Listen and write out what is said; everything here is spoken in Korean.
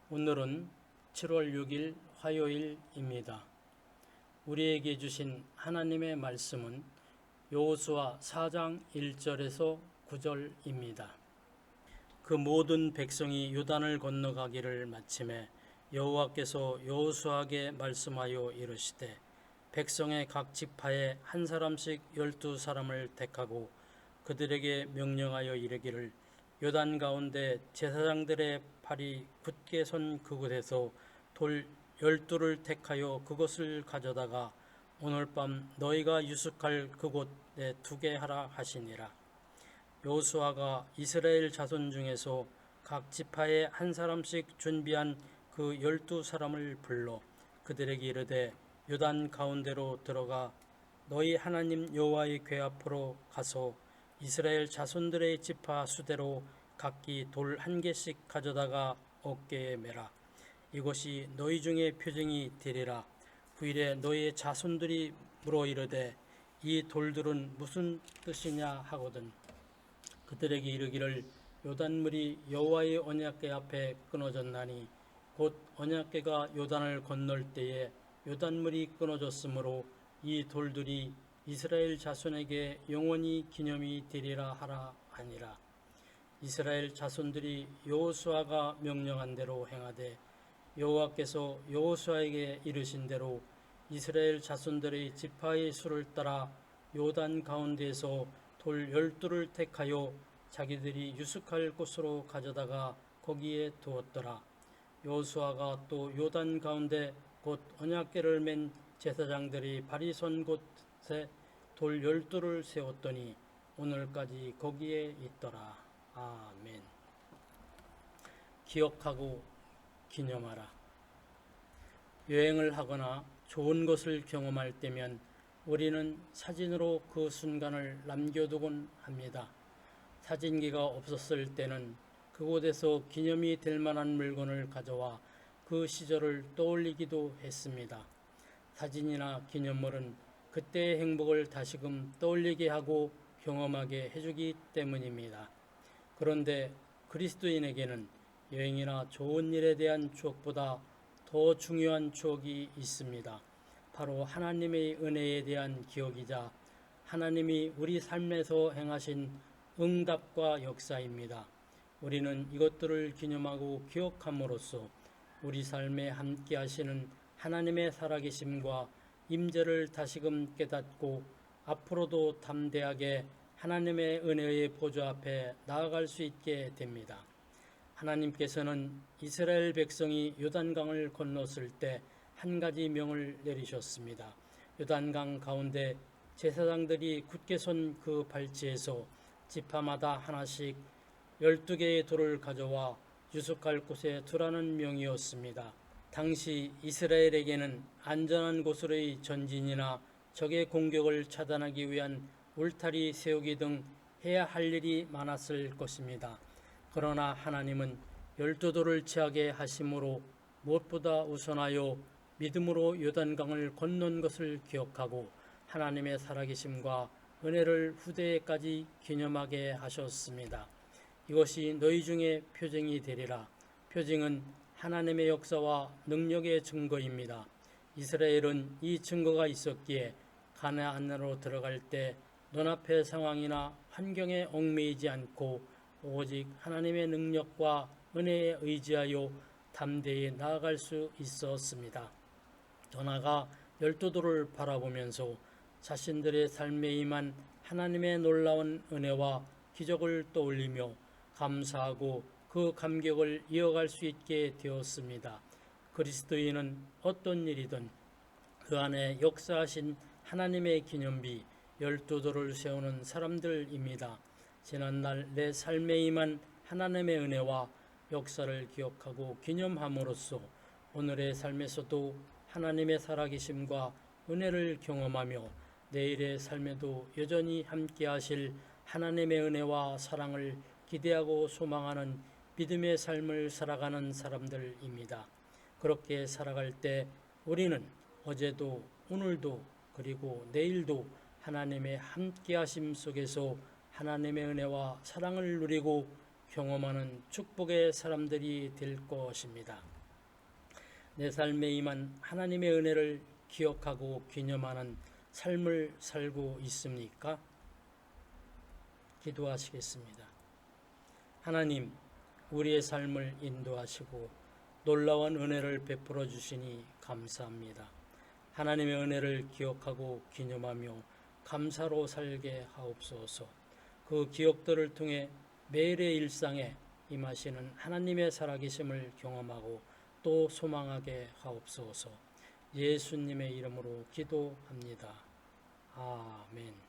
오늘은 7월 6일 화요일입니다. 우리에게 주신 하나님의 말씀은 여호수아 4장 1절에서 9절입니다. 그 모든 백성이 요단을 건너가기를 마침에 여호와께서 여호수아에게 말씀하여 이르시되 백성의 각 지파에 한 사람씩 12사람을 택하고 그들에게 명령하여 이르기를 요단 가운데 제사장들의 발이 굳게 선 그곳에서 돌 12를 택하여 그것을 가져다가 오늘 밤 너희가 유숙할 그곳에 두게 하라 하시니라. 여호수아가 이스라엘 자손 중에서 각 지파에 한 사람씩 준비한 그 12사람을 불러 그들에게 이르되 요단 가운데로 들어가 너희 하나님 여호와의 궤 앞으로 가서 이스라엘 자손들의 지파 수대로 각기 돌 한 개씩 가져다가 어깨에 매라. 이것이 너희 중에 표징이 되리라. 후일에 너희의 자손들이 물어 이르되 이 돌들은 무슨 뜻이냐 하거든 그들에게 이르기를 요단물이 여호와의 언약궤 앞에 끊어졌나니 곧 언약궤가 요단을 건널 때에 요단물이 끊어졌으므로 이 돌들이 이스라엘 자손에게 영원히 기념이 되리라 하라 하니라. 이스라엘 자손들이 여호수아가 명령한 대로 행하되 여호와께서 여호수아에게 이르신 대로 이스라엘 자손들의 지파의 수를 따라 요단 가운데에서 돌 12를 택하여 자기들이 유숙할 곳으로 가져다가 거기에 두었더라. 여호수아가 또 요단 가운데 곧 언약궤를 맨 제사장들이 발이 선 곳에 돌 12를 세웠더니 오늘까지 거기에 있더라. 아멘. 기억하고 기념하라. 여행을 하거나 좋은 것을 경험할 때면 우리는 사진으로 그 순간을 남겨두곤 합니다. 사진기가 없었을 때는 그곳에서 기념이 될 만한 물건을 가져와 그 시절을 떠올리기도 했습니다. 사진이나 기념물은 그때의 행복을 다시금 떠올리게 하고 경험하게 해주기 때문입니다. 그런데 그리스도인에게는 여행이나 좋은 일에 대한 추억보다 더 중요한 추억이 있습니다. 바로 하나님의 은혜에 대한 기억이자 하나님이 우리 삶에서 행하신 응답과 역사입니다. 우리는 이것들을 기념하고 기억함으로써 우리 삶에 함께 하시는 하나님의 살아계심과 임재를 다시금 깨닫고 앞으로도 담대하게 하나님의 은혜의 보좌 앞에 나아갈 수 있게 됩니다. 하나님께서는 이스라엘 백성이 요단강을 건넜을 때 한 가지 명을 내리셨습니다. 요단강 가운데 제사장들이 굳게 선 그 발치에서 지파마다 하나씩 12개의 돌을 가져와 유숙할 곳에 두라는 명이었습니다. 당시 이스라엘에게는 안전한 곳으로의 전진이나 적의 공격을 차단하기 위한 울타리 세우기 등 해야 할 일이 많았을 것입니다. 그러나 하나님은 12돌을 취하게 하심으로 무엇보다 우선하여 믿음으로 요단강을 건넌 것을 기억하고 하나님의 살아계심과 은혜를 후대에까지 기념하게 하셨습니다. 이것이 너희 중에 표징이 되리라. 표징은 하나님의 역사와 능력의 증거입니다. 이스라엘은 이 증거가 있었기에 가나안으로 들어갈 때 눈앞의 상황이나 환경에 얽매이지 않고 오직 하나님의 능력과 은혜에 의지하여 담대히 나아갈 수 있었습니다. 더 나아가 12돌을 바라보면서 자신들의 삶에 임한 하나님의 놀라운 은혜와 기적을 떠올리며 감사하고 그 감격을 이어갈 수 있게 되었습니다. 그리스도인은 어떤 일이든 그 안에 역사하신 하나님의 기념비 12돌을 세우는 사람들입니다. 지난날 내 삶에 임한 하나님의 은혜와 역사를 기억하고 기념함으로써 오늘의 삶에서도 하나님의 살아계심과 은혜를 경험하며 내일의 삶에도 여전히 함께 하실 하나님의 은혜와 사랑을 기대하고 소망하는 믿음의 삶을 살아가는 사람들입니다. 그렇게 살아갈 때 우리는 어제도 오늘도 그리고 내일도 하나님의 함께 하심 속에서 하나님의 은혜와 사랑을 누리고 경험하는 축복의 사람들이 될 것입니다. 내 삶에 임한 하나님의 은혜를 기억하고 기념하는 삶을 살고 있습니까? 기도하시겠습니다. 하나님, 우리의 삶을 인도하시고 놀라운 은혜를 베풀어 주시니 감사합니다. 하나님의 은혜를 기억하고 기념하며 감사로 살게 하옵소서. 그 기억들을 통해 매일의 일상에 임하시는 하나님의 살아계심을 경험하고 또 소망하게 하옵소서. 예수님의 이름으로 기도합니다. 아멘.